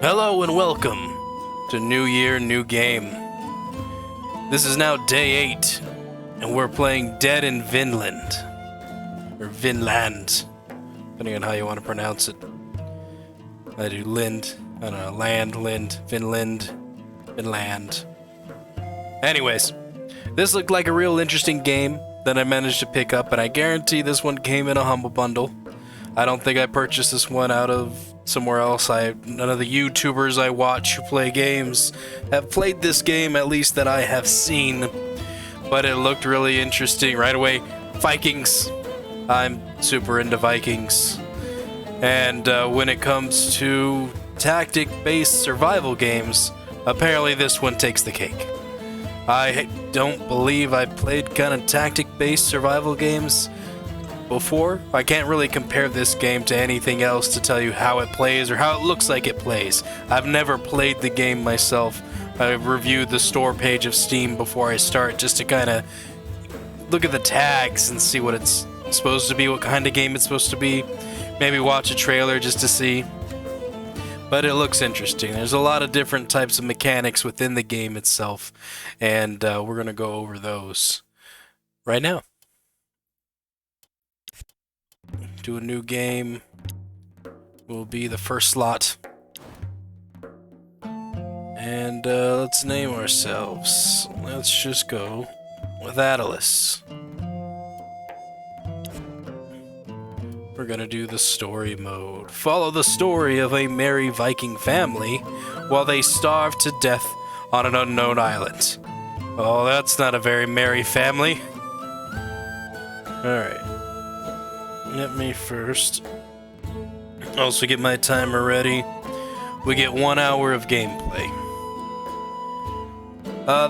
Hello and welcome to New Year, New Game. This is now day 8, and we're playing Dead in Vinland. Or Vinland, depending on how you want to pronounce it. I do Lind, I don't know, Land, Lind, Vinland, Vinland. Anyways, this looked like a real interesting game that I managed to pick up, and I guarantee this one came in a humble bundle. I don't think I purchased this one out of somewhere else. None of the YouTubers I watch who play games have played this game, at least that I have seen. But it looked really interesting right away. Vikings. I'm super into Vikings. And when it comes to tactic-based survival games, apparently this one takes the cake. I don't believe I played kind of tactic-based survival games before. I can't really compare this game to anything else to tell you how it plays or how it looks like it plays. I've never played the game myself. I've reviewed the store page of Steam before I start just to kind of look at the tags and see what it's supposed to be, what kind of game it's supposed to be. Maybe watch a trailer just to see. But it looks interesting. There's a lot of different types of mechanics within the game itself, and we're going to go over those right now. Do a new game will be the first slot. And let's name ourselves. Let's just go with Atlas. We're gonna do the story mode. Follow the story of a merry Viking family while they starve to death on an unknown island. Oh, that's not a very merry family. Alright. Let me first also get my timer ready. We get 1 hour of gameplay.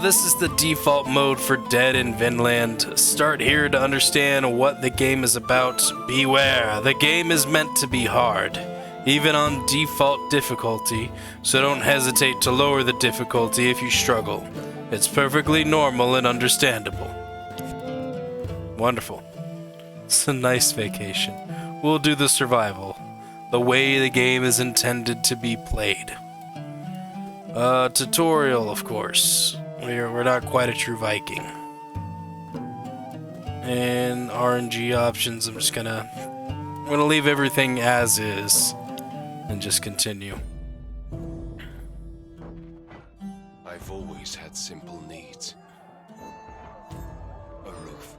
This is the default mode for Dead in Vinland. Start here to understand what the game is about. Beware, the game is meant to be hard, even on default difficulty, so don't hesitate to lower the difficulty if you struggle. It's perfectly normal and understandable. Wonderful. It's a nice vacation. We'll do the survival, the way the game is intended to be played. Tutorial, of course. We're not quite a true Viking. And RNG options, I'm gonna leave everything as is and just continue. I've always had simple needs. A roof.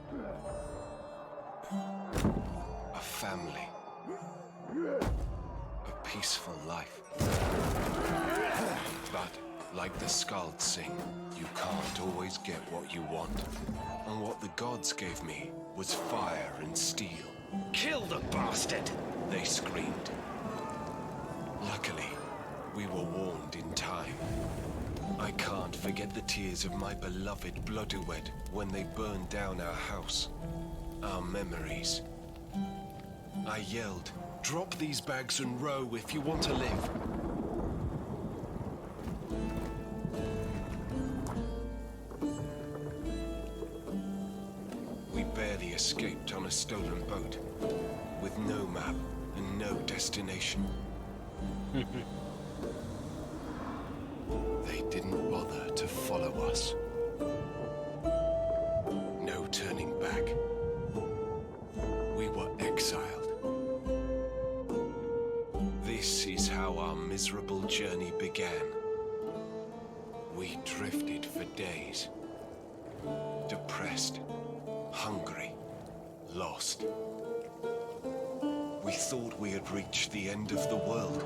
A family. A peaceful life. But, like the Skalds sing, you can't always get what you want. And what the gods gave me was fire and steel. Kill the bastard! They screamed. Luckily, we were warned in time. I can't forget the tears of my beloved Blodeuwed when they burned down our house. Our memories. I yelled, "Drop these bags and row if you want to live." We barely escaped on a stolen boat, with no map and no destination. They didn't bother to follow us. No turning back. We were exiled. This is how our miserable journey began. We drifted for days. Depressed, hungry, lost. We thought we had reached the end of the world.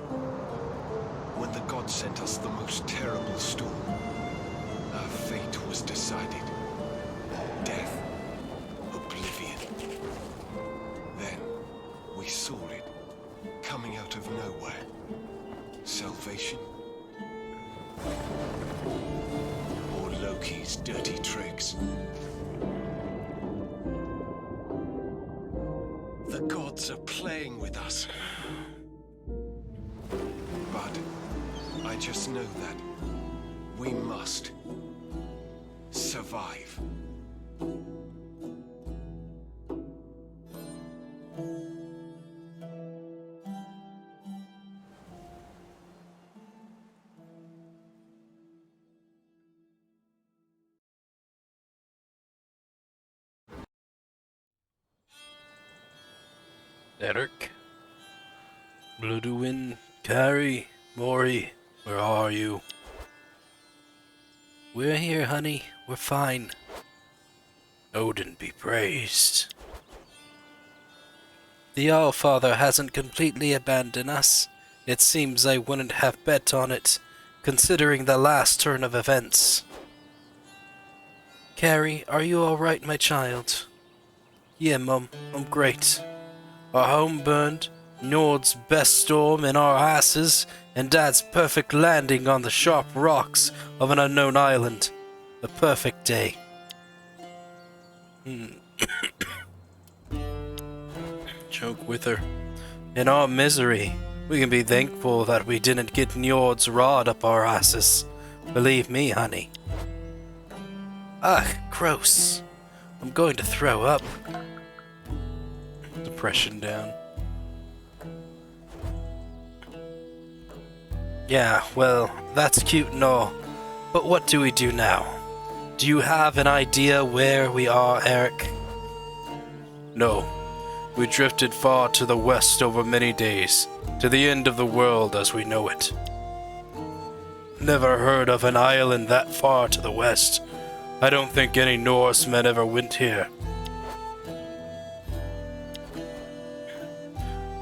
When the gods sent us the most terrible storm, our fate was decided. Death, oblivion. Then, we saw it, coming out of nowhere. Salvation? Or Loki's dirty tricks? The gods are playing with us. But I just know that we must survive. Eric? Ludwin? Carrie? Maury? Where are you? We're here, honey. We're fine. Odin be praised. The Allfather hasn't completely abandoned us. It seems I wouldn't have bet on it, considering the last turn of events. Carrie, are you alright, my child? Yeah, Mum, I'm great. Our home burned, Nord's best storm in our asses, and Dad's perfect landing on the sharp rocks of an unknown island. A perfect day. Joke with her. In our misery, we can be thankful that we didn't get Njord's rod up our asses. Believe me, honey. Ugh, gross. I'm going to throw up. Depression down. Yeah, well, that's cute and all. But what do we do now? Do you have an idea where we are, Eric? No. We drifted far to the west over many days, to the end of the world as we know it. Never heard of an island that far to the west. I don't think any Norsemen ever went here.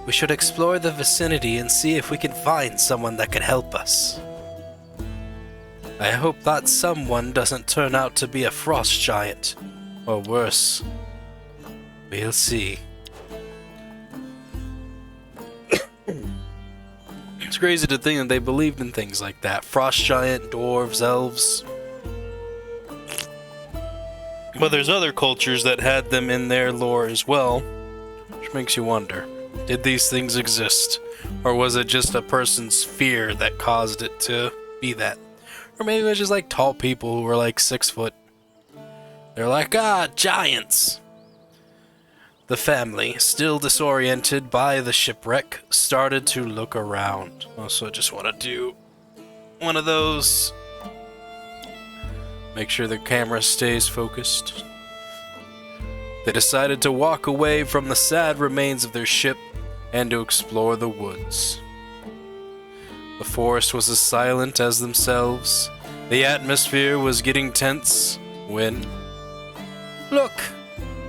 We should explore the vicinity and see if we can find someone that can help us. I hope that someone doesn't turn out to be a frost giant, or worse. We'll see. It's crazy to think that they believed in things like that. Frost giant, dwarves, elves. But there's other cultures that had them in their lore as well, which makes you wonder, did these things exist? Or was it just a person's fear that caused it to be that? Or maybe it was just like tall people who were like 6 foot. They're like, giants! The family, still disoriented by the shipwreck, started to look around. Also, just want to do one of those. Make sure the camera stays focused. They decided to walk away from the sad remains of their ship and to explore the woods. The forest was as silent as themselves. The atmosphere was getting tense when... Look!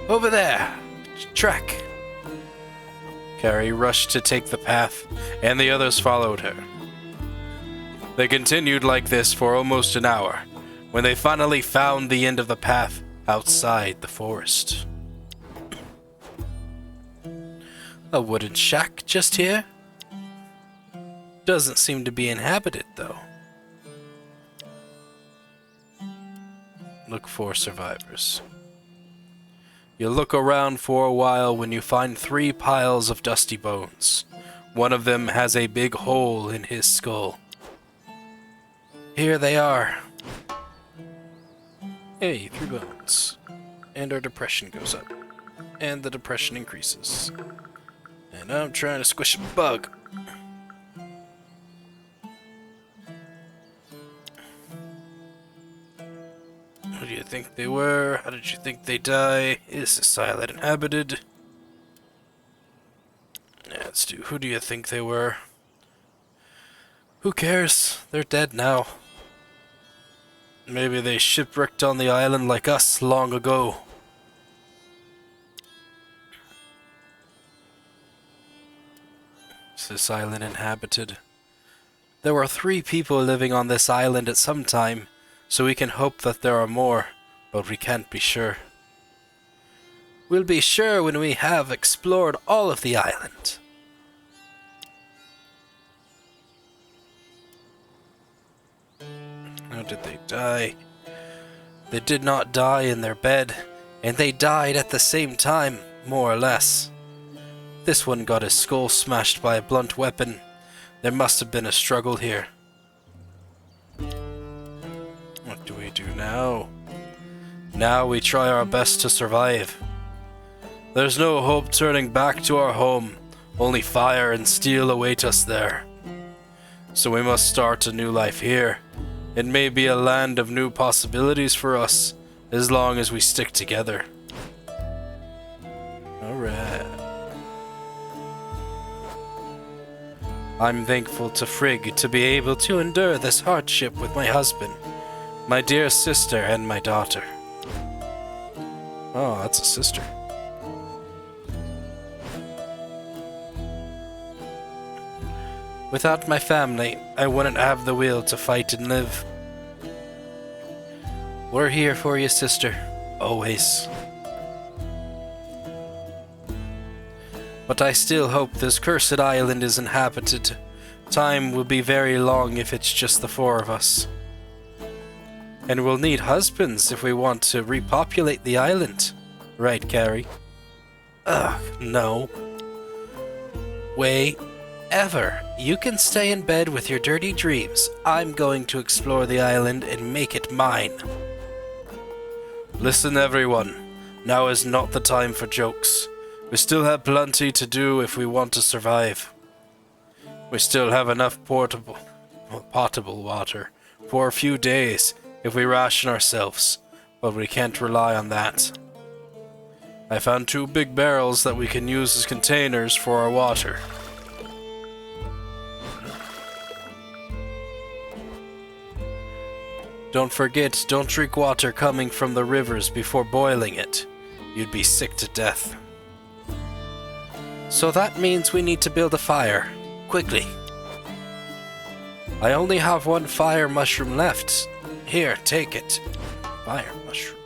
Over there! Track! Carrie rushed to take the path, and the others followed her. They continued like this for almost an hour, when they finally found the end of the path outside the forest. A wooden shack just here? Doesn't seem to be inhabited, though. Look for survivors. You look around for a while when you find 3 piles of dusty bones. One of them has a big hole in his skull. Here they are. Hey, 3 bones. And our depression goes up. And the depression increases. And I'm trying to squish a bug. Who do you think they were? How did you think they die? Is this island inhabited? Yeah, let's do. Who do you think they were? Who cares? They're dead now. Maybe they shipwrecked on the island like us long ago. Is this island inhabited? There were 3 people living on this island at some time, so we can hope that there are more, but we can't be sure. We'll be sure when we have explored all of the island. How did they die? They did not die in their bed, and they died at the same time, more or less. This one got his skull smashed by a blunt weapon. There must have been a struggle here. What do we do now? Now we try our best to survive. There's no hope turning back to our home. Only fire and steel await us there. So we must start a new life here. It may be a land of new possibilities for us, as long as we stick together. Alright. I'm thankful to Frigg to be able to endure this hardship with my husband, my dear sister, and my daughter. Oh, that's a sister. Without my family, I wouldn't have the will to fight and live. We're here for you, sister. Always. But I still hope this cursed island is inhabited. Time will be very long if it's just the four of us. And we'll need husbands if we want to repopulate the island. Right, Carrie? Ugh, no. Way ever. You can stay in bed with your dirty dreams. I'm going to explore the island and make it mine. Listen, everyone. Now is not the time for jokes. We still have plenty to do if we want to survive. We still have enough potable water for a few days if we ration ourselves, but we can't rely on that. I found 2 big barrels that we can use as containers for our water. Don't forget, don't drink water coming from the rivers before boiling it. You'd be sick to death. So that means we need to build a fire. Quickly. I only have 1 fire mushroom left. Here, take it. Fire mushroom.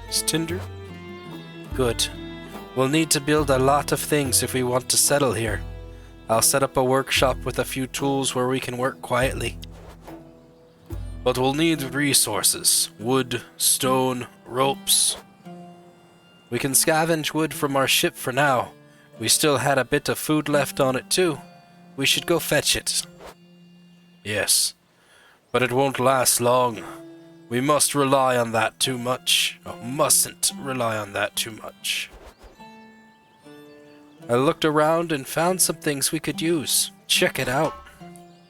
Is tinder? Good. We'll need to build a lot of things if we want to settle here. I'll set up a workshop with a few tools where we can work quietly. But we'll need resources. Wood, stone, ropes. We can scavenge wood from our ship for now. We still had a bit of food left on it too. We should go fetch it. Yes, but it won't last long. We must rely on that too much. Oh, mustn't rely on that too much. I looked around and found some things we could use. Check it out.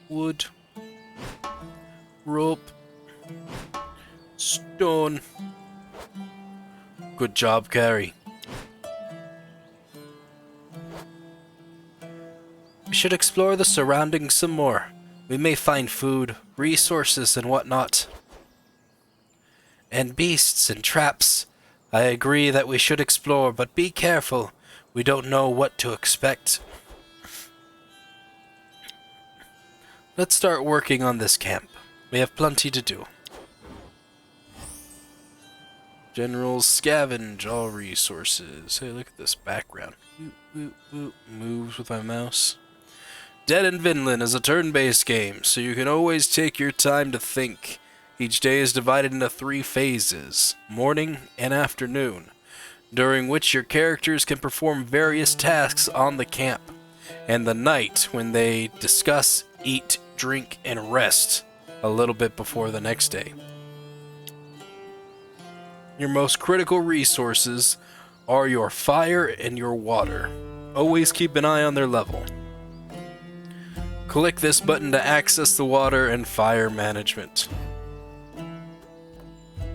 Wood. Rope. Stone. Good job, Carrie. We should explore the surroundings some more. We may find food, resources, and whatnot. And beasts and traps. I agree that we should explore, but be careful. We don't know what to expect. Let's start working on this camp. We have plenty to do. Generals scavenge all resources. Hey, look at this background. Moves with my mouse. Dead in Vinland is a turn-based game, so you can always take your time to think. Each day is divided into 3 phases, morning and afternoon, during which your characters can perform various tasks on the camp, and the night when they discuss, eat, drink, and rest a little bit before the next day. Your most critical resources are your fire and your water. Always keep an eye on their level. Click this button to access the water and fire management.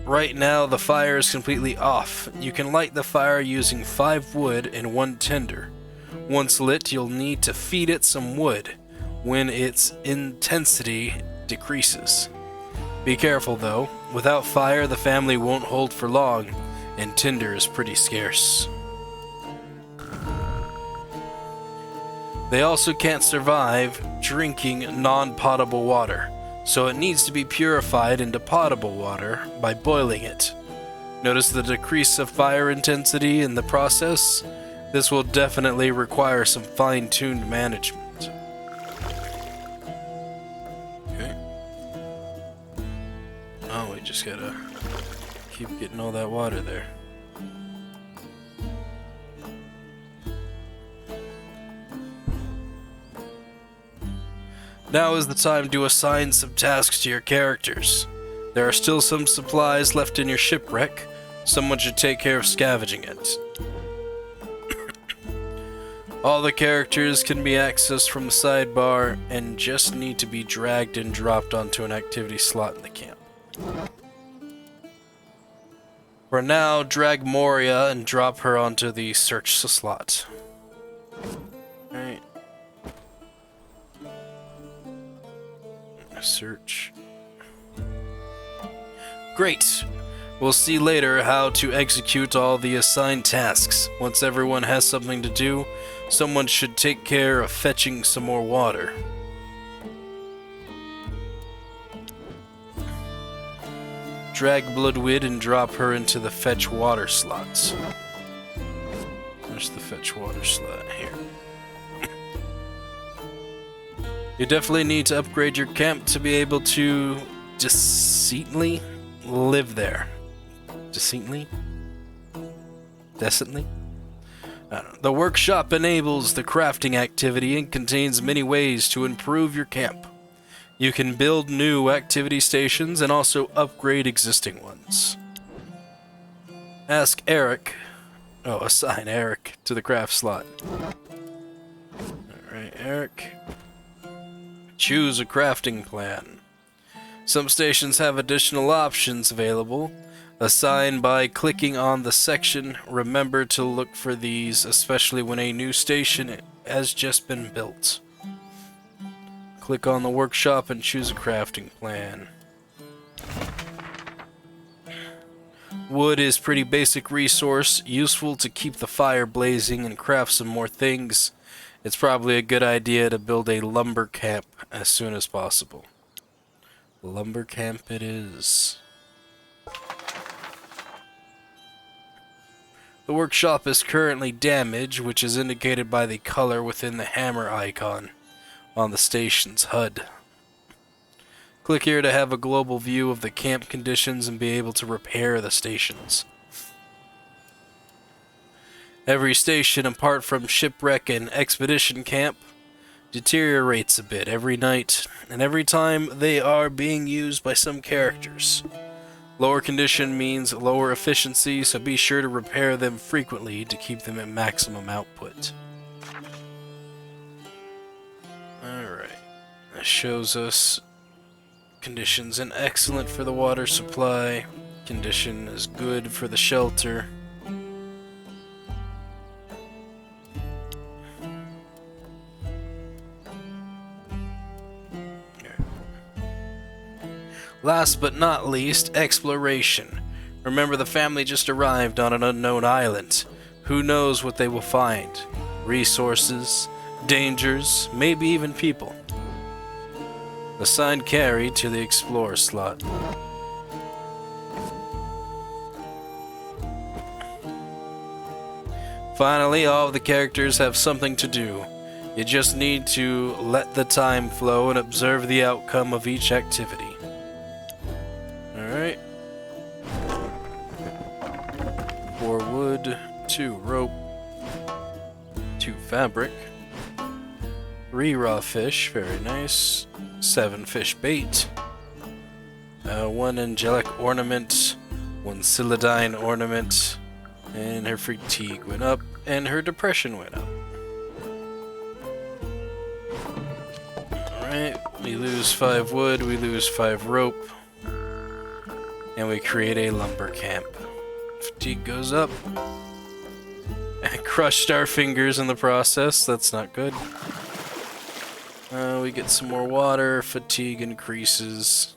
Right now, the fire is completely off. You can light the fire using 5 wood and 1 tinder. Once lit, you'll need to feed it some wood when its intensity decreases. Be careful though, without fire the family won't hold for long, and tinder is pretty scarce. They also can't survive drinking non-potable water, so it needs to be purified into potable water by boiling it. Notice the decrease of fire intensity in the process? This will definitely require some fine-tuned management. Okay. Oh, we just gotta keep getting all that water there. Now is the time to assign some tasks to your characters. There are still some supplies left in your shipwreck. Someone should take care of scavenging it. All the characters can be accessed from the sidebar and just need to be dragged and dropped onto an activity slot in the camp. For now, drag Moria and drop her onto the search slot. Alright. Search. Great! We'll see later how to execute all the assigned tasks. Once everyone has something to do, someone should take care of fetching some more water. Drag Bloodwid and drop her into the fetch water slots. Where's the fetch water slot? Here. You definitely need to upgrade your camp to be able to decently live there. Decently? Decently? I don't know. The workshop enables the crafting activity and contains many ways to improve your camp. You can build new activity stations and also upgrade existing ones. Ask Eric. Oh, assign Eric to the craft slot. Alright, Eric. Choose a crafting plan. Some stations have additional options available. Assign by clicking on the section. Remember to look for these, especially when a new station has just been built. Click on the workshop and choose a crafting plan. Wood is pretty basic resource, useful to keep the fire blazing and craft some more things. It's probably a good idea to build a lumber camp as soon as possible. Lumber camp it is. The workshop is currently damaged, which is indicated by the color within the hammer icon on the station's HUD. Click here to have a global view of the camp conditions and be able to repair the stations. Every station, apart from shipwreck and expedition camp, deteriorates a bit every night, and every time they are being used by some characters. Lower condition means lower efficiency, so be sure to repair them frequently to keep them at maximum output. Alright, that shows us conditions and excellent for the water supply. Condition is good for the shelter. Last but not least, exploration. Remember, the family just arrived on an unknown island. Who knows what they will find? Resources, dangers, maybe even people. Assign carry to the Explorer slot. Finally, all of the characters have something to do. You just need to let the time flow and observe the outcome of each activity. Alright. 4 wood, 2 rope, 2 fabric, 3 raw fish, very nice, 7 fish bait, 1 angelic ornament, 1 celadine ornament, and her fatigue went up, and her depression went up. Alright, we lose 5 wood, we lose 5 rope, and we create a lumber camp. Fatigue goes up. And crushed our fingers in the process, that's not good. We get some more water, fatigue increases.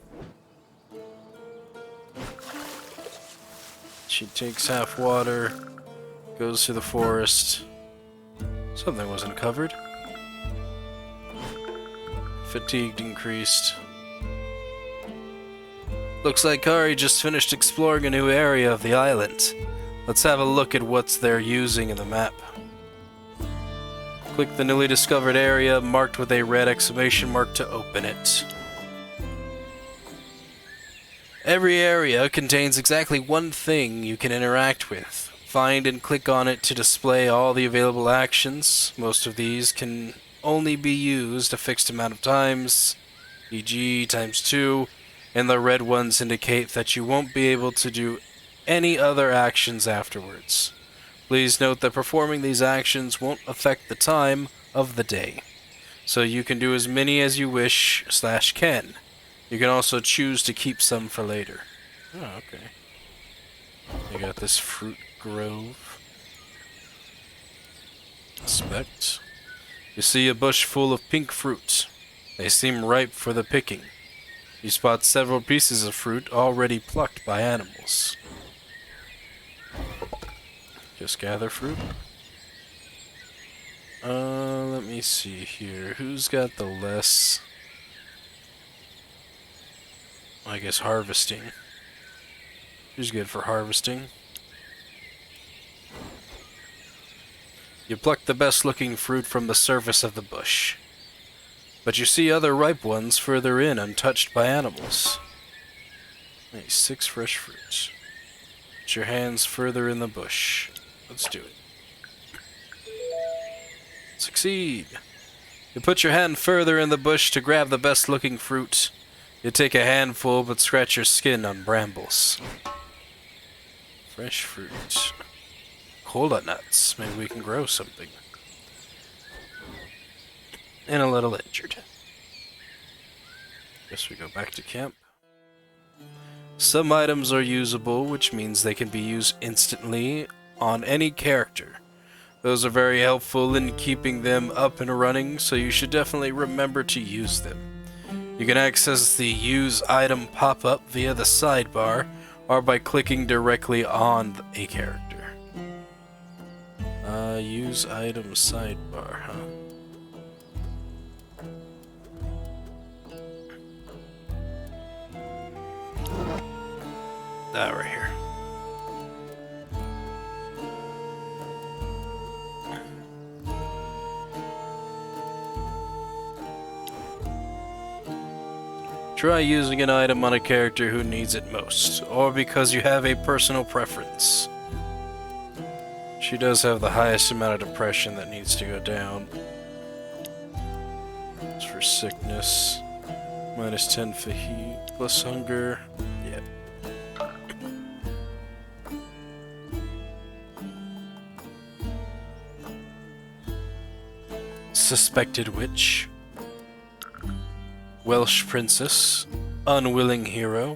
She takes half water, goes to the forest. Something was uncovered. Fatigued increased. Looks like Kari just finished exploring a new area of the island. Let's have a look at what they're using in the map. Click the newly discovered area marked with a red exclamation mark to open it. Every area contains exactly one thing you can interact with. Find and click on it to display all the available actions. Most of these can only be used a fixed amount of times, e.g. times 2, and the red ones indicate that you won't be able to do any other actions afterwards. Please note that performing these actions won't affect the time of the day, so you can do as many as you wish / can. You can also choose to keep some for later. Oh, okay. You got this fruit grove. Inspect. You see a bush full of pink fruit. They seem ripe for the picking. You spot several pieces of fruit already plucked by animals. Just gather fruit. Let me see here. Who's got the less... I guess harvesting. Who's good for harvesting? You pluck the best looking fruit from the surface of the bush. But you see other ripe ones further in, untouched by animals. Nice, 6 fresh fruits. Put your hands further in the bush. Let's do it. Succeed! You put your hand further in the bush to grab the best looking fruit. You take a handful but scratch your skin on brambles. Fresh fruit. Cola nuts. Maybe we can grow something. And a little injured. Guess we go back to camp. Some items are usable, which means they can be used instantly on any character. Those are very helpful in keeping them up and running, so you should definitely remember to use them. You can access the Use Item pop-up via the sidebar, or by clicking directly on a character. Use Item sidebar, huh? That right here. Try using an item on a character who needs it most, or because you have a personal preference. She does have the highest amount of depression that needs to go down. As for sickness, minus 10 for heat, plus hunger. Yeah. Suspected witch. Welsh princess, unwilling hero,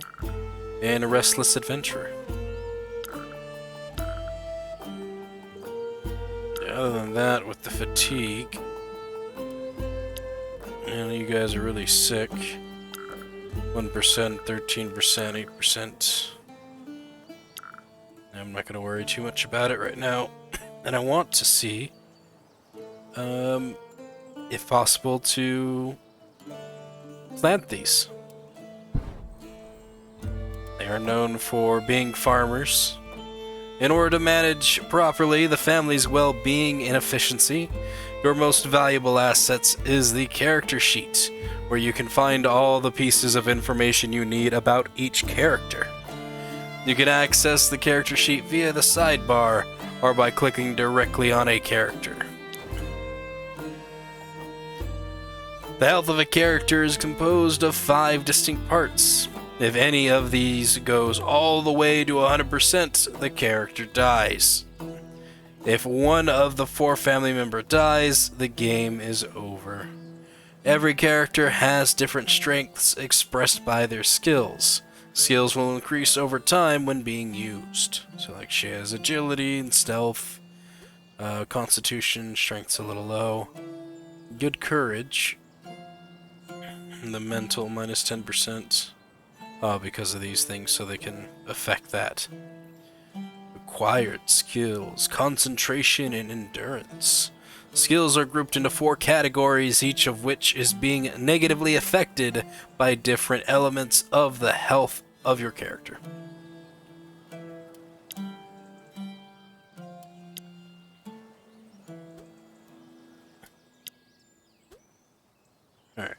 and a restless adventurer. Other than that, with the fatigue, and you guys are really sick. 1%, 13%, 8%. I'm not going to worry too much about it right now. And I want to see, if possible, to plant these. They are known for being farmers. In order to manage properly the family's well-being and efficiency, your most valuable assets is the character sheet, where you can find all the pieces of information you need about each character. You can access the character sheet via the sidebar, or by clicking directly on a character. The health of a character is composed of 5 distinct parts. If any of these goes all the way to 100%, the character dies. If one of the 4 family members dies, the game is over. Every character has different strengths expressed by their skills. Skills will increase over time when being used. So like she has agility and stealth, constitution, strength's a little low, good courage, and the mental minus 10%. Because of these things, so they can affect that. Acquired skills, concentration, and endurance. Skills are grouped into 4 categories, each of which is being negatively affected by different elements of the health of your character. Alright.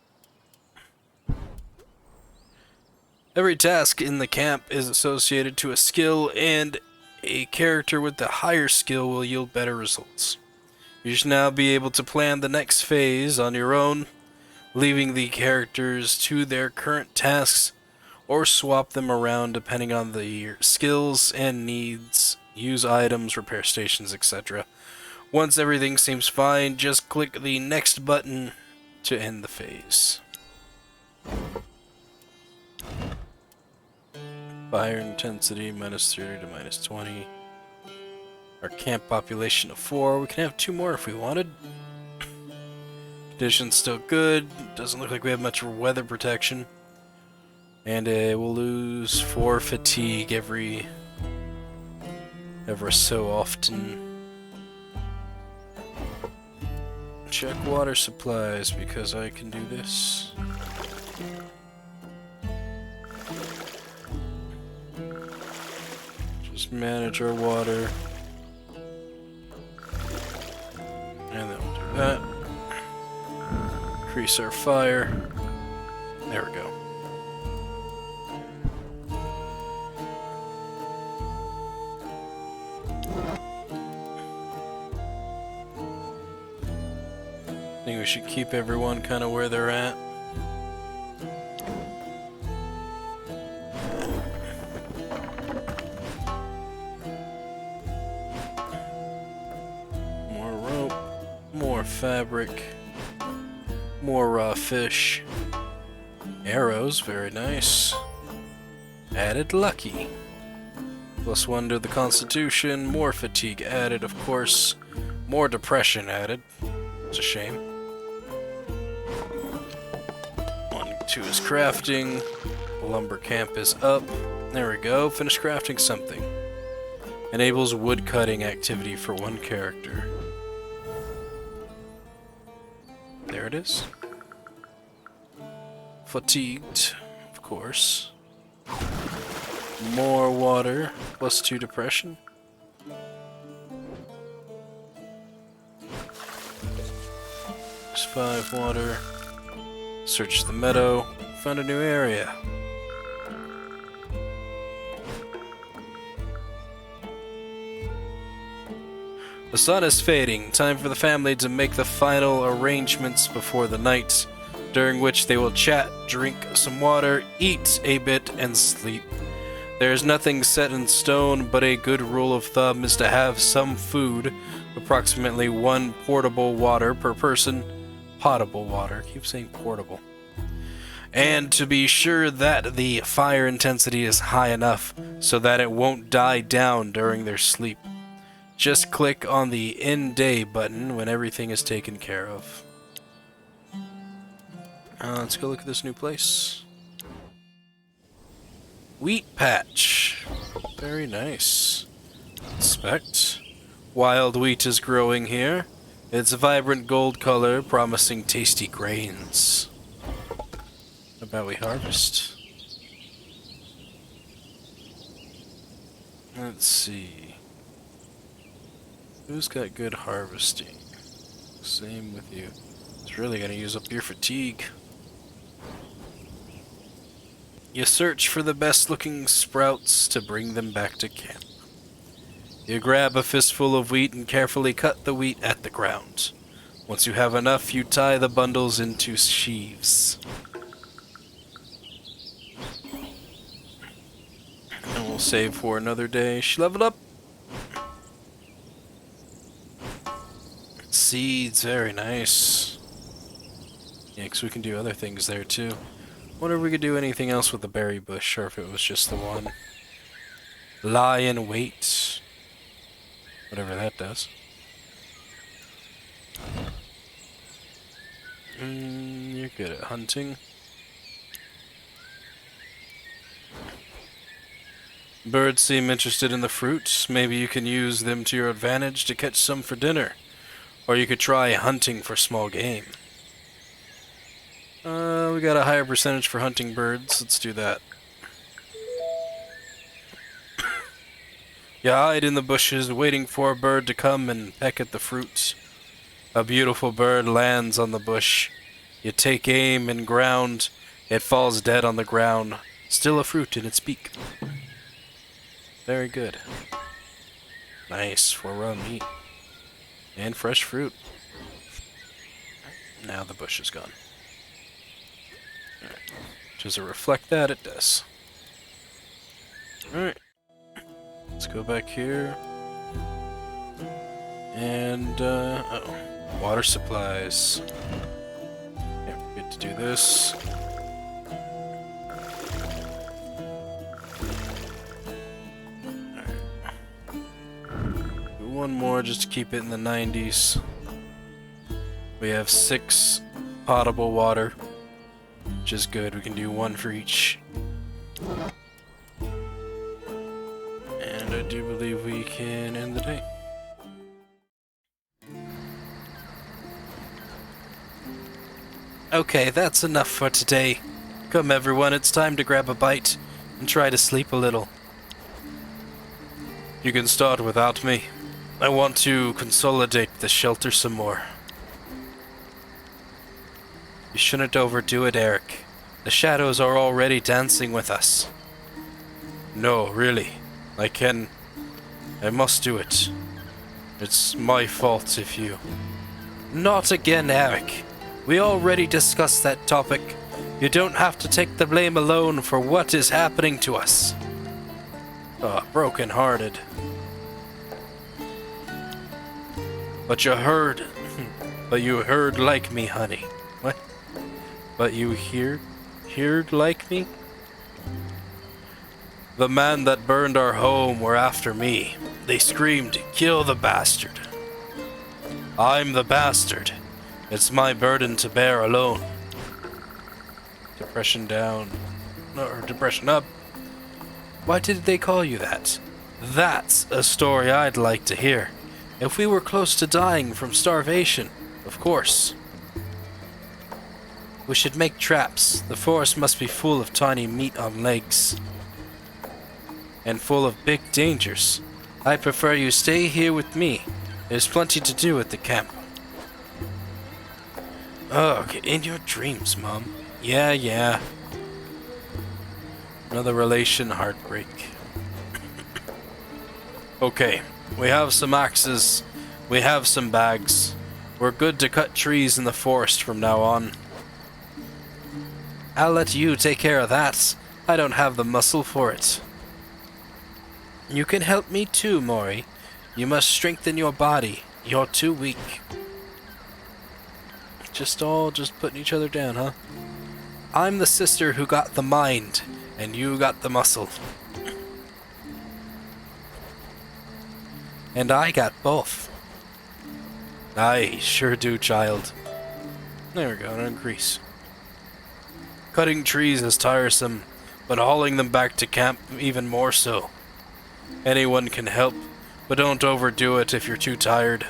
Every task in the camp is associated to a skill, and a character with the higher skill will yield better results. You should now be able to plan the next phase on your own, leaving the characters to their current tasks, or swap them around depending on the skills and needs, use items, repair stations, etc. Once everything seems fine, just click the next button to end the phase. Fire intensity, minus 30 to minus 20. Our camp population of 4. We can have 2 more if we wanted. Conditions still good. Doesn't look like we have much weather protection. And we'll lose 4 fatigue ever so often. Check water supplies because I can do this. Just manage our water. And then we'll do that. Increase our fire. There we go. I think we should keep everyone kind of where they're at. More rope, more fabric, more raw fish. Arrows, very nice. Added lucky. +1 to the constitution, more fatigue added, of course. More depression added. It's a shame. 2 is crafting. The lumber camp is up. There we go. Finish crafting something. Enables wood cutting activity for 1 character. There it is. Fatigued, of course. More water, +2 depression. There's 5 water. Search the meadow. Found a new area. The sun is fading. Time for the family to make the final arrangements before the night, during which they will chat, drink some water, eat a bit, and sleep. There is nothing set in stone, but a good rule of thumb is to have some food, approximately 1 portable water per person. Potable water. Keep saying portable. And to be sure that the fire intensity is high enough so that it won't die down during their sleep. Just click on the End Day button when everything is taken care of. Let's go look at this new place. Wheat patch. Very nice. Inspect. Wild wheat is growing here. It's a vibrant gold color, promising tasty grains. How about we harvest? Let's see. Who's got good harvesting? Same with you. It's really gonna use up your fatigue. You search for the best looking sprouts to bring them back to camp. You grab a fistful of wheat and carefully cut the wheat at the ground. Once you have enough, you tie the bundles into sheaves. And we'll save for another day. She leveled up. Seeds, very nice. Yeah, because we can do other things there too. Wonder if we could do anything else with the berry bush, or if it was just the one. Lie in wait. Whatever that does. You're good at hunting. Birds seem interested in the fruits. Maybe you can use them to your advantage to catch some for dinner. Or you could try hunting for small game. We got a higher percentage for hunting birds. Let's do that. You hide in the bushes, waiting for a bird to come and peck at the fruits. A beautiful bird lands on the bush. You take aim and ground. It falls dead on the ground. Still a fruit in its beak. Very good. Nice for raw meat. And fresh fruit. Now the bush is gone. Alright. Does it reflect that? It does. Alright. Let's go back here. And, uh-oh. Water supplies. Can't forget to do this. One more just to keep it in the 90s. We have 6 potable water, which is good. We can do 1 for each And I do believe we can end the day. Okay, that's enough for today. Come everyone, it's time to grab a bite and try to sleep a little. You can start without me. I want to consolidate the shelter some more. You shouldn't overdo it, Eric. The shadows are already dancing with us. No, really. I must do it. It's my fault if you... Not again, Eric. We already discussed that topic. You don't have to take the blame alone for what is happening to us. Broken-hearted. But you heard like me, honey. What? But you heard like me? The man that burned our home were after me. They screamed, "Kill the bastard." I'm the bastard. It's my burden to bear alone. Depression down. Or depression up. Why did they call you that? That's a story I'd like to hear. If we were close to dying from starvation, of course. We should make traps. The forest must be full of tiny meat on legs. And full of big dangers. I prefer you stay here with me. There's plenty to do at the camp. Ugh, in your dreams, Mom. Yeah. Another relation heartbreak. Okay, we have some axes. We have some bags. We're good to cut trees in the forest from now on. I'll let you take care of that. I don't have the muscle for it. You can help me too, Mori. You must strengthen your body. You're too weak. Just putting each other down, huh? I'm the sister who got the mind, and you got the muscle. And I got both. I sure do, child. There we go, increase. Cutting trees is tiresome, but hauling them back to camp even more so. Anyone can help, but don't overdo it if you're too tired.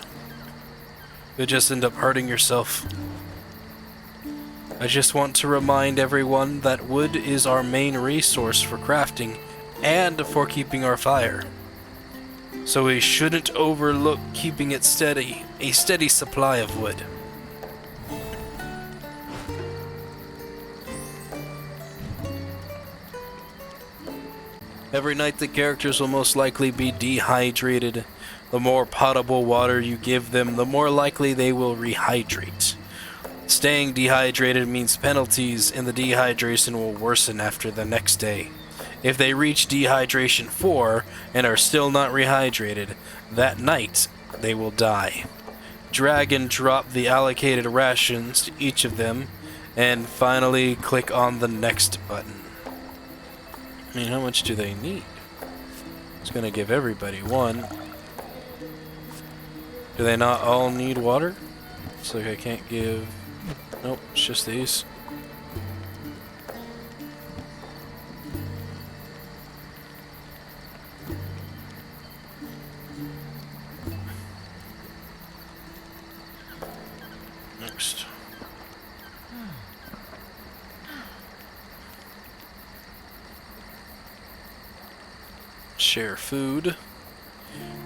You'll just end up hurting yourself. I just want to remind everyone that wood is our main resource for crafting and for keeping our fire. So we shouldn't overlook keeping it steady, a steady supply of wood. Every night the characters will most likely be dehydrated. The more potable water you give them, the more likely they will rehydrate. Staying dehydrated means penalties, and the dehydration will worsen after the next day. If they reach dehydration 4 and are still not rehydrated, that night they will die. Drag and drop the allocated rations to each of them, and finally click on the next button. I mean, how much do they need? It's gonna give everybody one. Do they not all need water? It's like I can't give... Nope, it's just these. Next. Share food.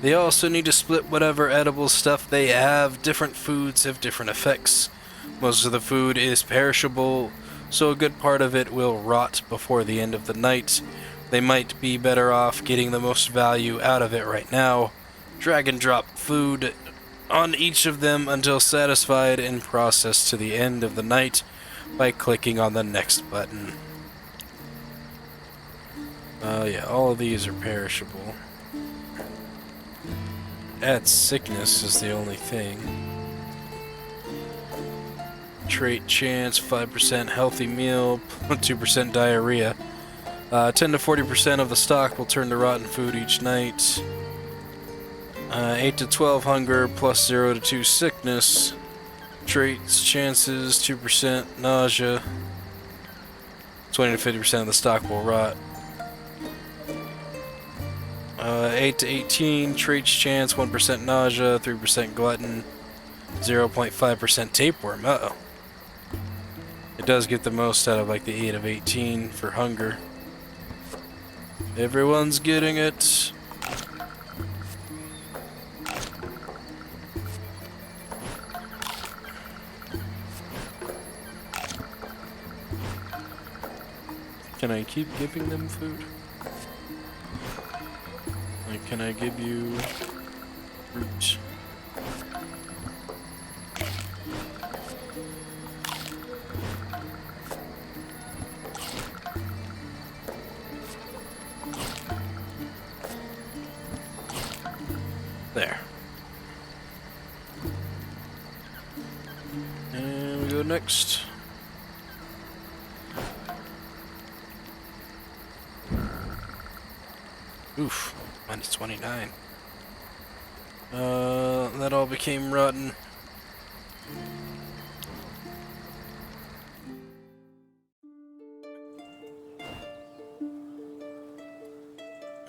They also need to split whatever edible stuff they have. Different foods have different effects. Most of the food is perishable, so a good part of it will rot before the end of the night. They might be better off getting the most value out of it right now. Drag and drop food on each of them until satisfied and process to the end of the night by clicking on the next button. Yeah, all of these are perishable. Add sickness is the only thing. Trait chance, 5% healthy meal, 2% diarrhea. 10 to 40% of the stock will turn to rotten food each night. 8 to 12 hunger, plus 0 to 2 sickness. Traits, chances, 2% nausea. 20 to 50% of the stock will rot. 8 to 18, traits chance, 1% nausea, 3% glutton, 0.5% tapeworm. Uh-oh. It does get the most out of like the 8 of 18 for hunger. Everyone's getting it. Can I keep giving them food? Like, can I give you fruit? There. And we go next. Oof, minus 29. That all became rotten.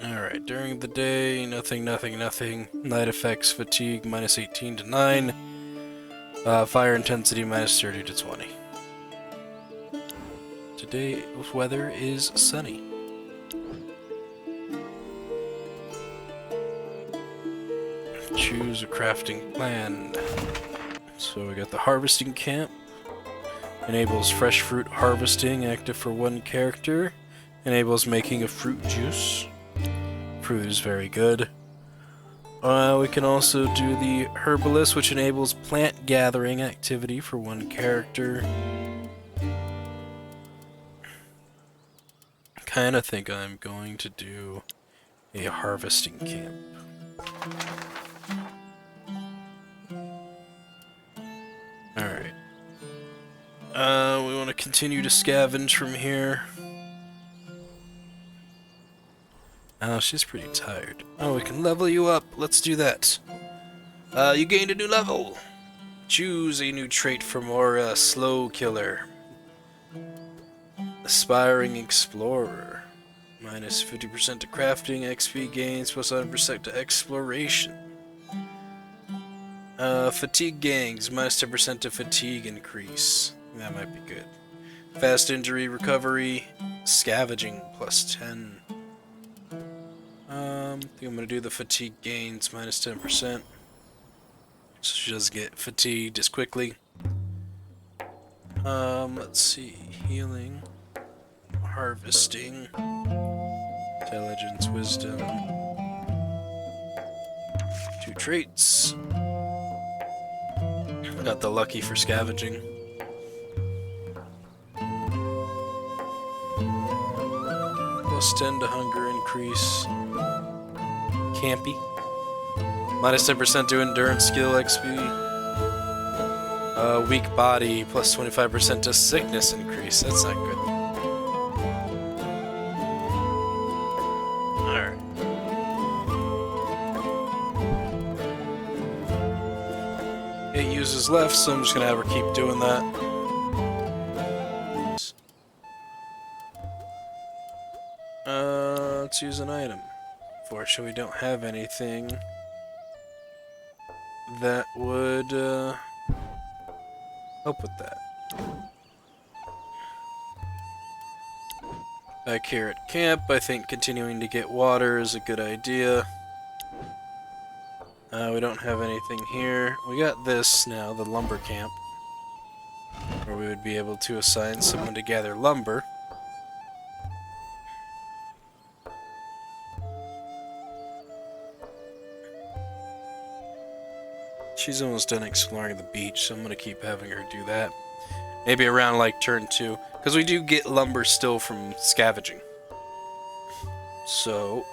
Alright, during the day, nothing. Night effects, fatigue, minus 18 to 9. Fire intensity, minus 30 to 20. Today's weather is sunny. Choose a crafting plan. So we got the harvesting camp. Enables fresh fruit harvesting, active for one character. Enables making of fruit juice. Fruit is very good. We can also do the herbalist, which enables plant gathering activity for one character. Kinda think I'm going to do a harvesting camp. Alright. We want to continue to scavenge from here. Oh, she's pretty tired. Oh, we can level you up. Let's do that. You gained a new level. Choose a new trait from Aura, Slow Killer. Aspiring Explorer. Minus 50% to crafting, XP gains, plus 100% to exploration. Fatigue gangs, minus 10% to fatigue increase. That might be good. Fast injury recovery, scavenging, plus 10. I think I'm gonna do the fatigue gains, minus 10%. So she doesn't get fatigued as quickly. Let's see. Healing. Harvesting. Intelligence, wisdom. 2 traits. Got the lucky for scavenging. Plus 10 to hunger increase. Campy. Minus 10% to endurance skill XP. Weak body, plus 25% to sickness increase. That's not good. Alright. 8 uses left, so I'm just gonna have her keep doing that. Let's use an item. Fortunately, we don't have anything that would help with that. Back here at camp, I think continuing to get water is a good idea. We don't have anything here. We got this now, the lumber camp, where we would be able to assign someone to gather lumber. She's almost done exploring the beach, so I'm going to keep having her do that. Maybe around like turn 2, because we do get lumber still from scavenging. So,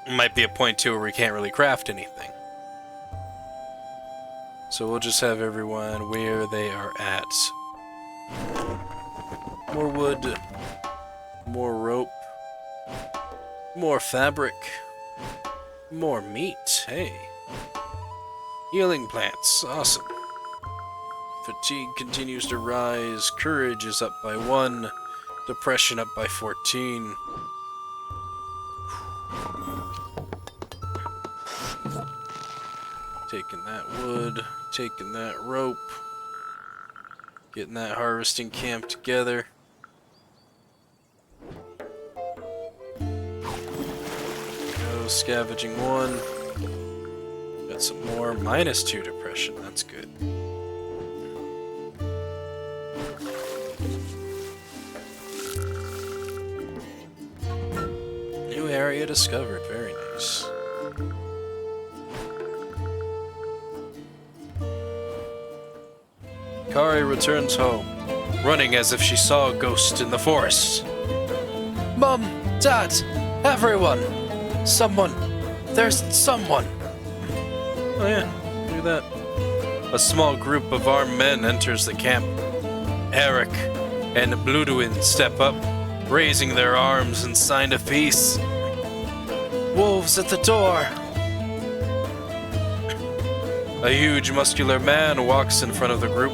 it might be a point too where we can't really craft anything. So we'll just have everyone where they are at. More wood, more rope, more fabric, more meat. Hey. Healing plants, awesome. Fatigue continues to rise, courage is up by 1, depression up by 14. Taking that wood, taking that rope, getting that harvesting camp together. Go scavenging one. Got some more. -2 depression, that's good. New area discovered, very nice. Kari returns home, running as if she saw a ghost in the forest. Mom, Dad, everyone! Someone! There's someone! Oh yeah, look at that. A small group of armed men enters the camp. Eric and Bluduin step up, raising their arms in sign of peace. Wolves at the door! A huge muscular man walks in front of the group,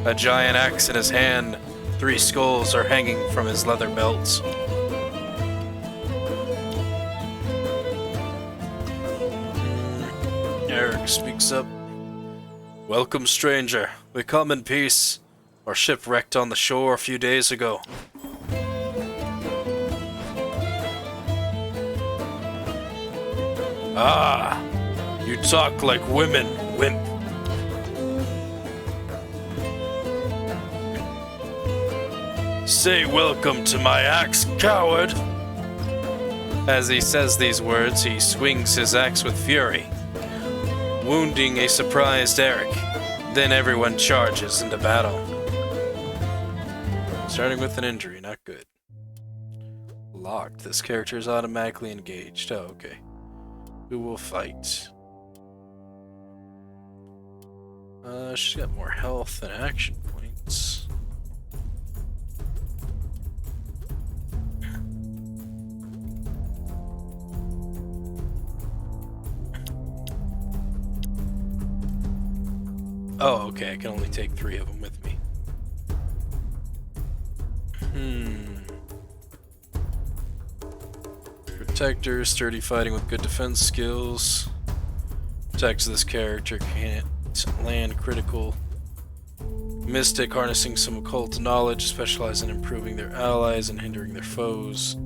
a giant axe in his hand. 3 skulls are hanging from his leather belt. Eric speaks up. Welcome, stranger. We come in peace. Our ship wrecked on the shore a few days ago. Ah, you talk like women, wimp. Say welcome to my axe, coward. As he says these words, he swings his axe with fury, wounding a surprised Eric. Then everyone charges into battle. Starting with an injury, not good. Locked. This character is automatically engaged. Oh, okay. Who will fight? She's got more health than action points. Oh, okay, I can only take 3 of them with me. Protector, sturdy fighting with good defense skills. Protects this character, can't land critical. Mystic, harnessing some occult knowledge, specialize in improving their allies and hindering their foes.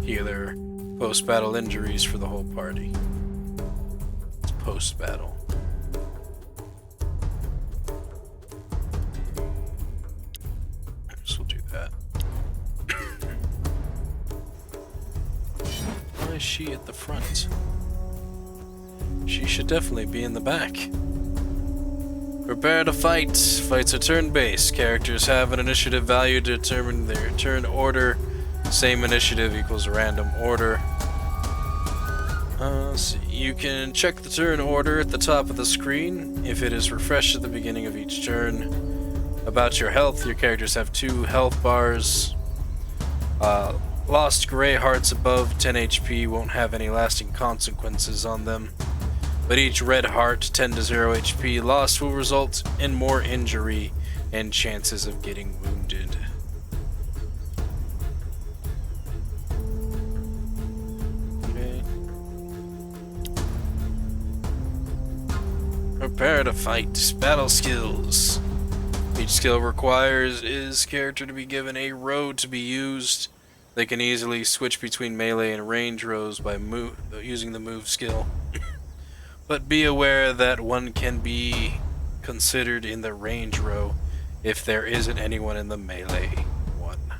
Healer, post-battle injuries for the whole party. It's post-battle. So we'll do that. Why is she at the front? She should definitely be in the back. Prepare to fight. Fights are turn-based. Characters have an initiative value to determine their turn order. Same initiative equals random order. So you can check the turn order at the top of the screen if it is refreshed at the beginning of each turn. About your health, your characters have 2 health bars. Lost gray hearts above 10 HP won't have any lasting consequences on them. But each red heart, 10 to 0 HP lost, will result in more injury and chances of getting wounded. Okay. Prepare to fight. Battle skills. Each skill requires his character to be given a row to be used. They can easily switch between melee and range rows by using the move skill. But be aware that one can be considered in the range row if there isn't anyone in the melee one.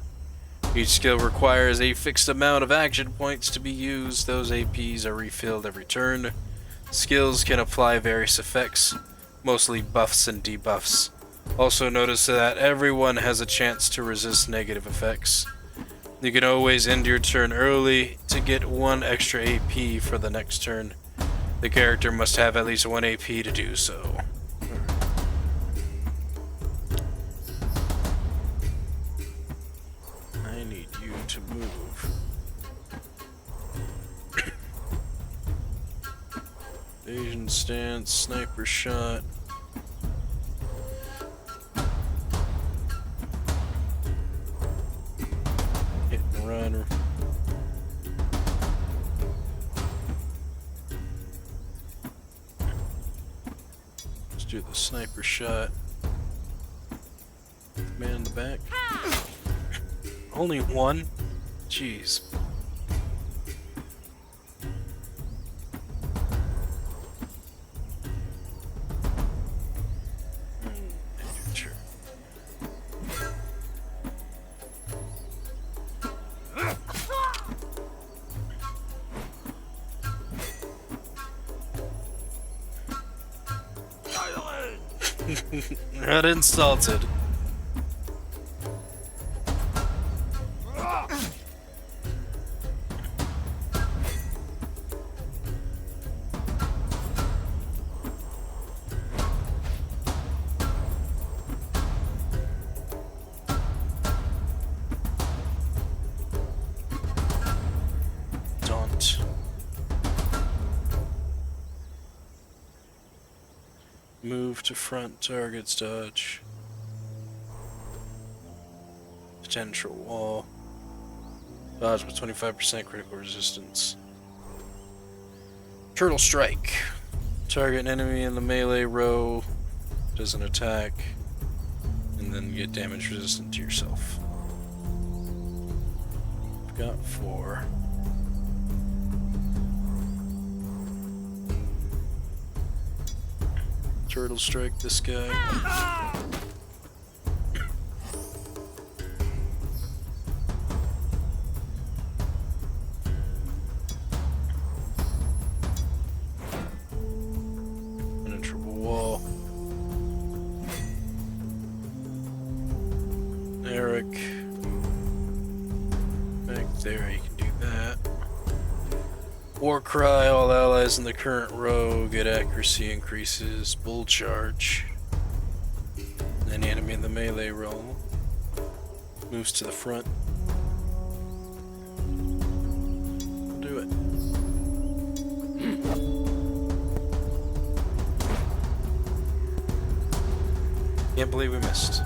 Each skill requires a fixed amount of action points to be used. Those APs are refilled every turn. Skills can apply various effects, mostly buffs and debuffs. Also notice that everyone has a chance to resist negative effects. You can always end your turn early to get 1 extra AP for the next turn. The character must have at least 1 AP to do so. I need you to move. Asian stance, sniper shot. Hit and run. Do the sniper shot. Man in the back. Only one? Jeez. Sure. Not insulted. Don't. Move to front targets, dodge. Potential wall. Dodge with 25% critical resistance. Turtle strike. Target an enemy in the melee row. Does an attack. And then get damage resistant to yourself. I've got 4. Turtle strike this guy. Penetrable wall. Eric. Back there, you can do that. War cry, all allies in the current row get accuracy increases. Bull charge. Any enemy in the melee row moves to the front. Do it. Can't believe we missed.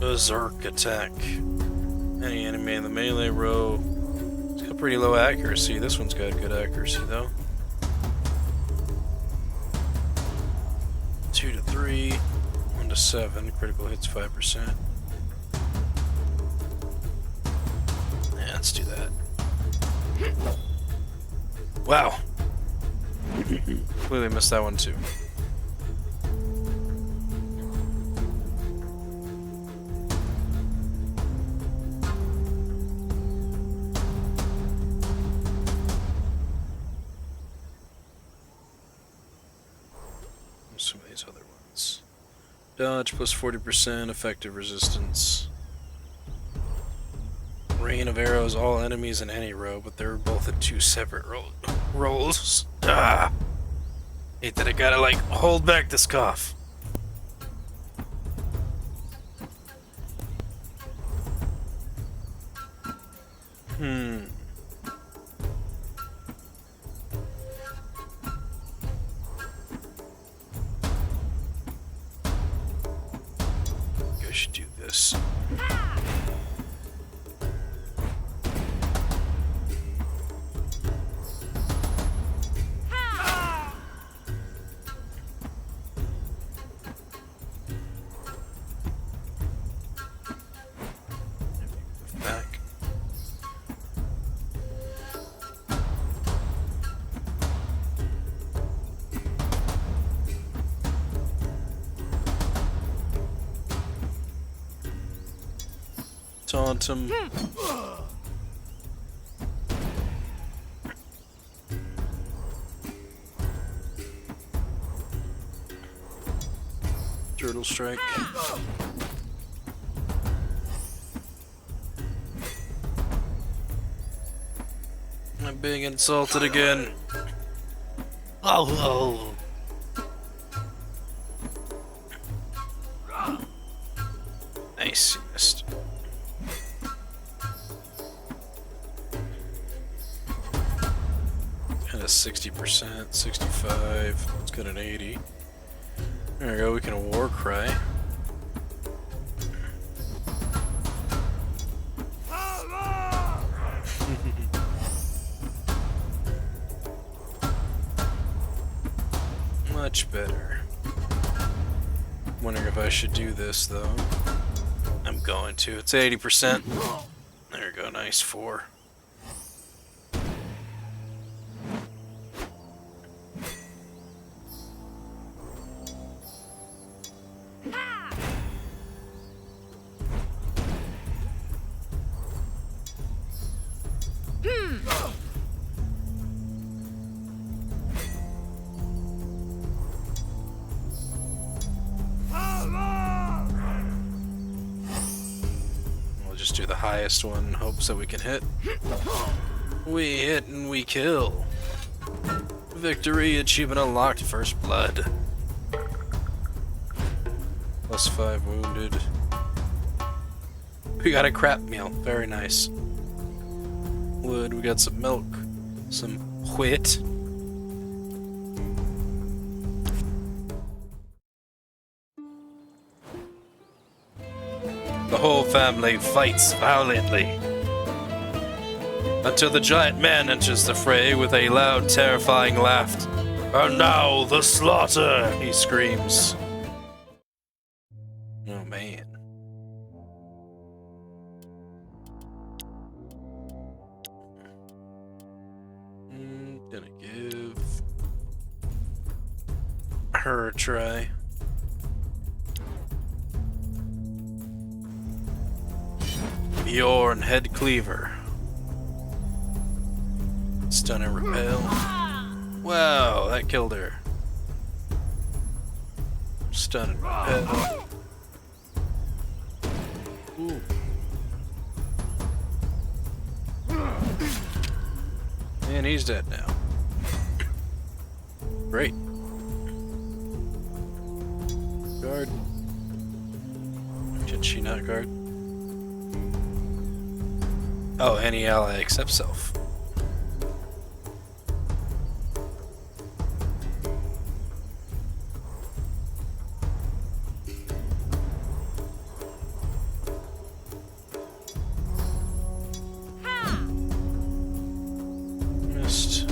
Berserk attack. Any enemy in the melee row. It's got pretty low accuracy. This one's got good accuracy though. 2 to 3, 1 to 7. Critical hits 5%. Yeah, let's do that. Wow. Completely missed that one too. Some of these other ones. Dodge plus 40% effective resistance. Rain of arrows, all enemies in any row, but they're both in 2 separate rolls. Ah! Hate that I gotta like hold back this cough. I should do this. Back. Taunt him. Turtle strike. I'm being insulted again. Oh, nice, you missed. Kind of 60%, 65. Let's get an 80. There we go. We can war cry. Much better. Wondering if I should do this, though. I'm going to. It's 80%. There we go, nice 4. Just do the highest one in hopes that we can hit. We hit and we kill. Victory, achievement unlocked, first blood. +5 wounded. We got a crap meal, very nice. Wood, we got some milk, some wheat. The whole family fights valiantly until the giant man enters the fray with a loud, terrifying laugh. And now the slaughter, he screams. Oh man. Gonna give her a try. Bjorn, head cleaver. Stun and repel. Wow, that killed her. Stun and repel. Ooh. And he's dead now. Great. Guard. Can she not guard? Oh, any ally except self. Missed.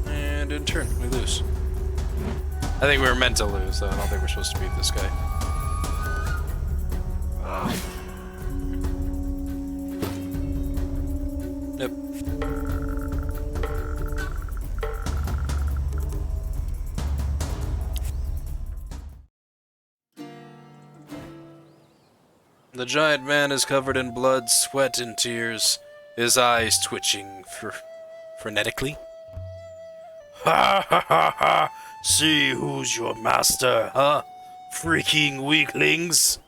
And in turn, we lose. I think we were meant to lose, though. I don't think we're supposed to beat this guy. Yep. The giant man is covered in blood, sweat, and tears, his eyes twitching frenetically. Ha ha ha ha! See who's your master, huh? Freaking weaklings!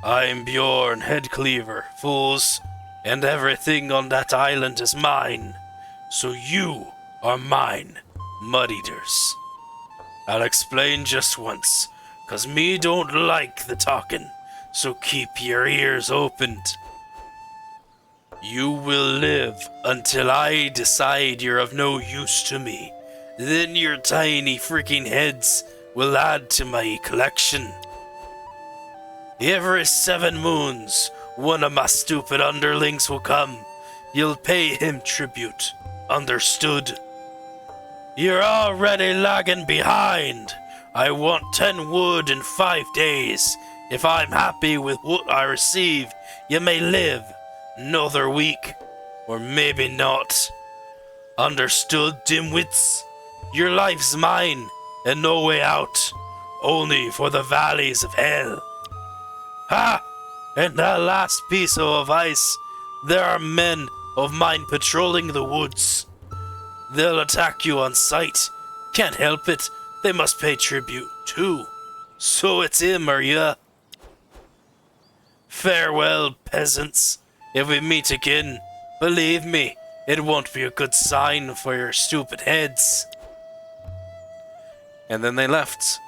I'm Bjorn, head cleaver, fools, and everything on that island is mine. So you are mine, mud eaters. I'll explain just once, 'cause me don't like the talking, so keep your ears opened. You will live until I decide you're of no use to me. Then your tiny freaking heads will add to my collection. Every 7 moons, one of my stupid underlings will come. You'll pay him tribute. Understood? You're already lagging behind. I want 10 wood in 5 days. If I'm happy with what I receive, you may live another week. Or maybe not. Understood, dimwits? Your life's mine, and no way out. Only for the valleys of hell. Ha! And that last piece of advice. There are men of mine patrolling the woods. They'll attack you on sight. Can't help it. They must pay tribute, too. So it's him or ya. Farewell, peasants. If we meet again, believe me, it won't be a good sign for your stupid heads. And then they left.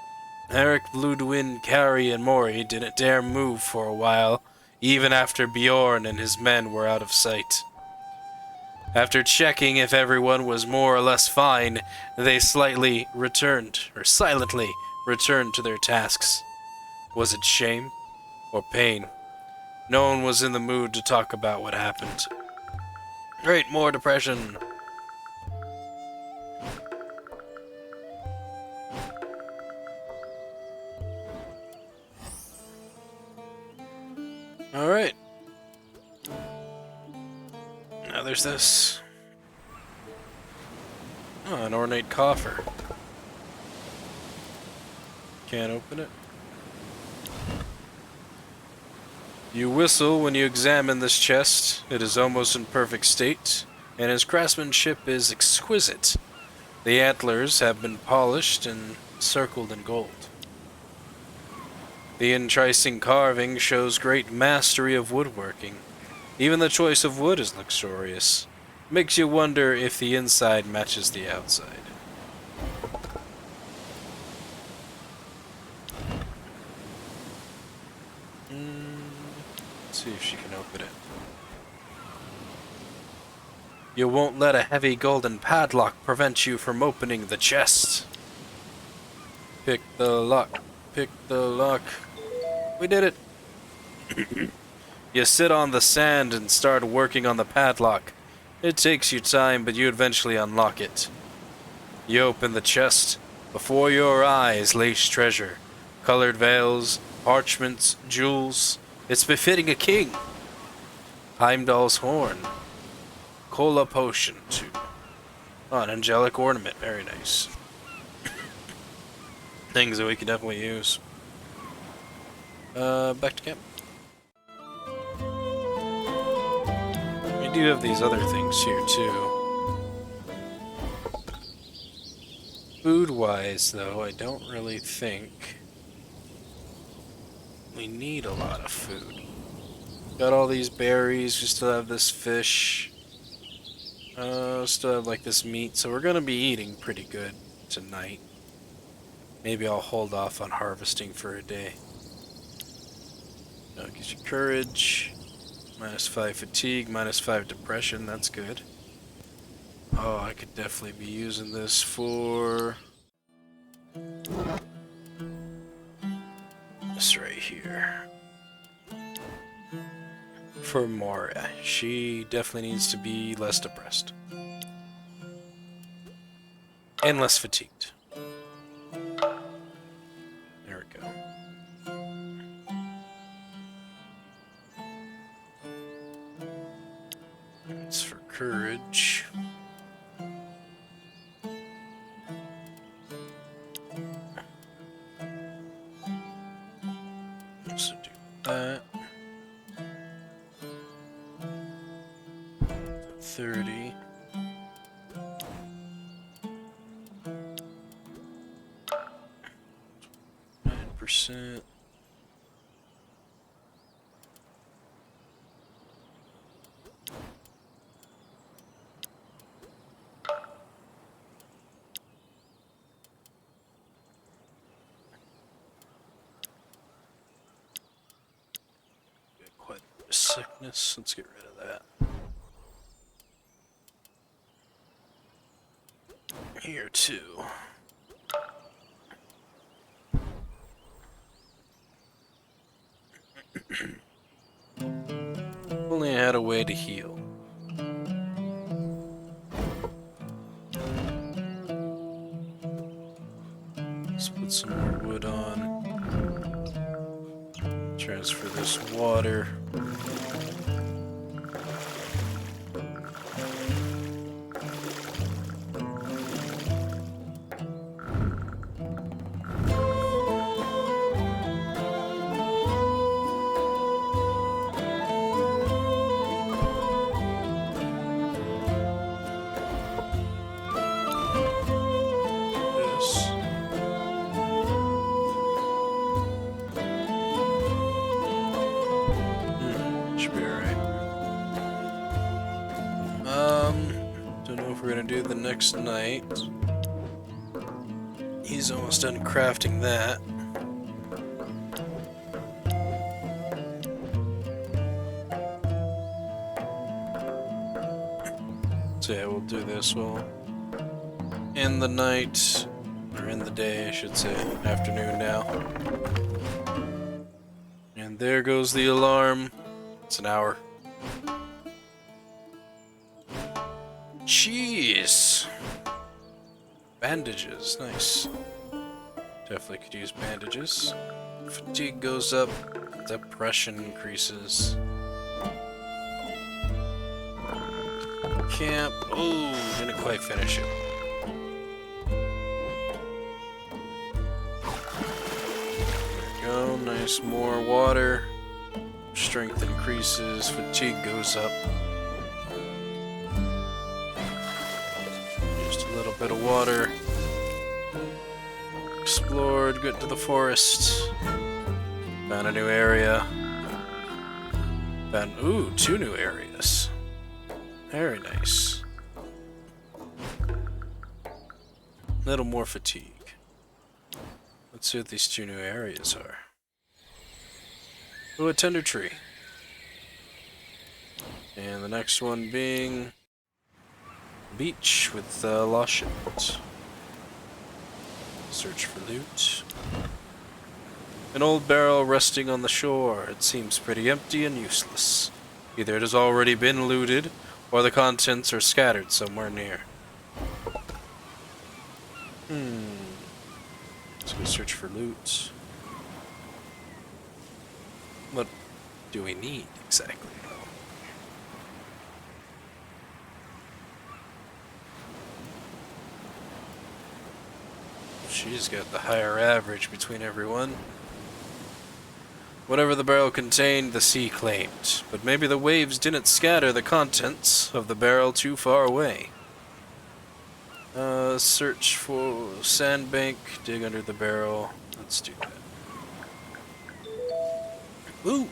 Eric, Bludwin, Carrie, and Mori didn't dare move for a while, even after Bjorn and his men were out of sight. After checking if everyone was more or less fine, they silently returned to their tasks. Was it shame or pain? No one was in the mood to talk about what happened. Great, more depression. Alright. Now there's this. Oh, an ornate coffer. Can't open it. You whistle when you examine this chest. It is almost in perfect state, and its craftsmanship is exquisite. The antlers have been polished and circled in gold. The enticing carving shows great mastery of woodworking. Even the choice of wood is luxurious. Makes you wonder if the inside matches the outside. Let's see if she can open it. You won't let a heavy golden padlock prevent you from opening the chest. Pick the lock. Pick the lock. We did it. You sit on the sand and start working on the padlock. It takes you time, but you eventually unlock it. You open the chest. Before your eyes lays treasure. Colored veils, parchments, jewels. It's befitting a king. Heimdall's horn. Cola potion, too. Oh, an angelic ornament. Very nice. Things that we could definitely use. Back to camp. We do have these other things here, too. Food-wise, though, I don't really think we need a lot of food. Got all these berries, we still have this fish. Still have like this meat, so we're gonna be eating pretty good tonight. Maybe I'll hold off on harvesting for a day. That gives you courage. -5 fatigue, -5 depression, that's good. Oh, I could definitely be using this for this right here. For Mora. She definitely needs to be less depressed. And less fatigued. There we go. It's for courage. So do that. 30. %. Quite a bit of sickness. Let's get rid of that. Here too. Only had a way to heal. Let's put some more wood on. Transfer this water. Should be alright. Don't know if we're gonna do the next night. He's almost done crafting that. So yeah, we'll do this. We'll end the night, or end the day, I should say. Afternoon now. And there goes the alarm. It's an hour. Jeez. Bandages, nice. Definitely could use bandages. Fatigue goes up Depression increases. Camp. Ooh, didn't quite finish it. There we go. Nice, more water. Strength increases. Fatigue goes up. Just a little bit of water. Explored. Get to the forest. Found a new area. Found, ooh, 2 new areas. Very nice. Little more fatigue. Let's see what these 2 new areas are. Ooh, a tender tree. And the next one being beach with lost shipment. Search for loot. An old barrel resting on the shore. It seems pretty empty and useless. Either it has already been looted, or the contents are scattered somewhere near. Let's go search for loot. What do we need exactly? She's got the higher average between everyone. Whatever the barrel contained, the sea claimed. But maybe the waves didn't scatter the contents of the barrel too far away. Search for sandbank, dig under the barrel. Let's do that. Ooh!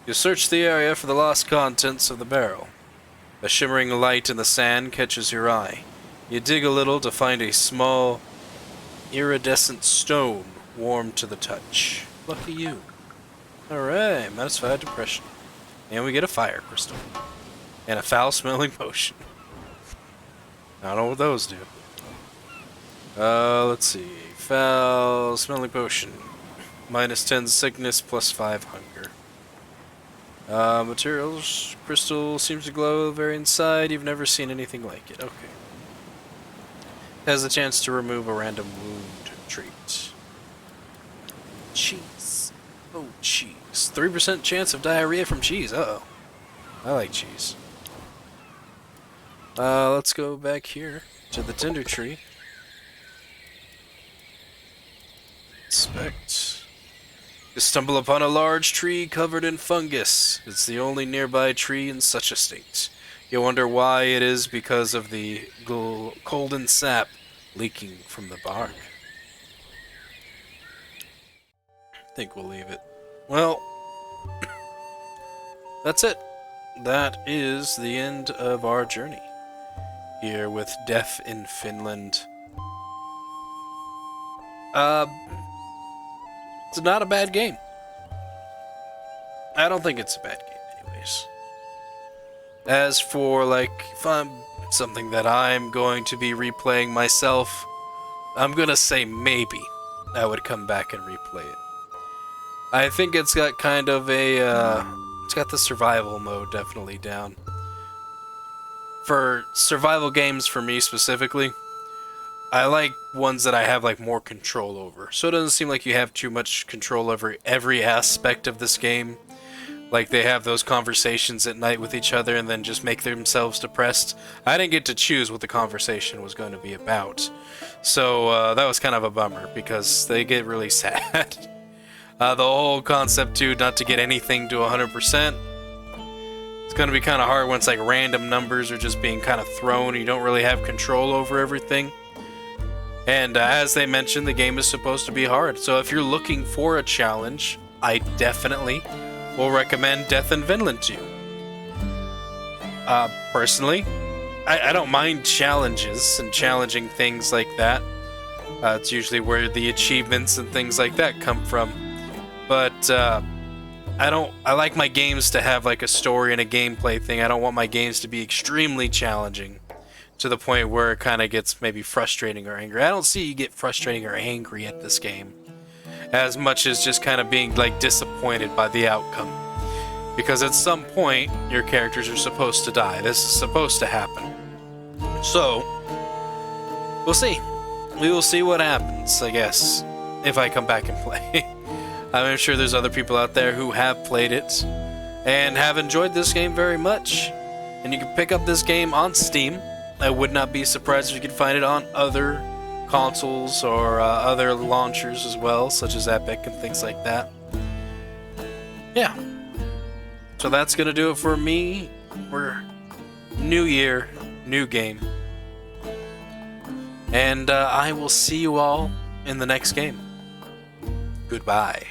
You search the area for the lost contents of the barrel. A shimmering light in the sand catches your eye. You dig a little to find a small, iridescent stone warm to the touch. Lucky you. Alright, -5 depression. And we get a fire crystal. And a foul-smelling potion. I don't know what those do. Let's see. Foul-smelling potion. -10 sickness, +5 hunger. Materials. Crystal seems to glow very inside. You've never seen anything like it. Okay. Has the chance to remove a random wound trait. Cheese. Oh, cheese. 3% chance of diarrhea from cheese. Uh-oh. I like cheese. Let's go back here to the tinder tree. Inspect. You stumble upon a large tree covered in fungus. It's the only nearby tree in such a state. You wonder why it is because of the golden sap leaking from the bark. I think we'll leave it. Well, that's it. That is the end of our journey here with Death in Finland. It's not a bad game. I don't think it's a bad game anyways. As for, like, if I'm something that I'm going to be replaying myself, I'm gonna say maybe I would come back and replay it. I think it's got kind of a, it's got the survival mode definitely down. For survival games, for me specifically, I like ones that I have like more control over. So it doesn't seem like you have too much control over every aspect of this game. Like they have those conversations at night with each other and then just make themselves depressed. I didn't get to choose what the conversation was going to be about. So that was kind of a bummer because they get really sad. The whole concept too, not to get anything to 100%. It's going to be kind of hard once like random numbers are just being kind of thrown. You don't really have control over everything. And as they mentioned, the game is supposed to be hard. So if you're looking for a challenge, I definitely will recommend Death in Vinland to you. Personally, I don't mind challenges and challenging things like that. It's usually where the achievements and things like that come from. But I like my games to have like a story and a gameplay thing. I don't want my games to be extremely challenging to the point where it kind of gets maybe frustrating or angry. I don't see you get frustrating or angry at this game as much as just kind of being like disappointed by the outcome. Because at some point, your characters are supposed to die. This is supposed to happen. So, we'll see. We will see what happens, I guess, if I come back and play. I'm sure there's other people out there who have played it and have enjoyed this game very much. And you can pick up this game on Steam. I would not be surprised if you could find it on other consoles or other launchers as well, such as Epic and things like that. Yeah. So that's going to do it for me. We're new year, new game. And I will see you all in the next game. Goodbye.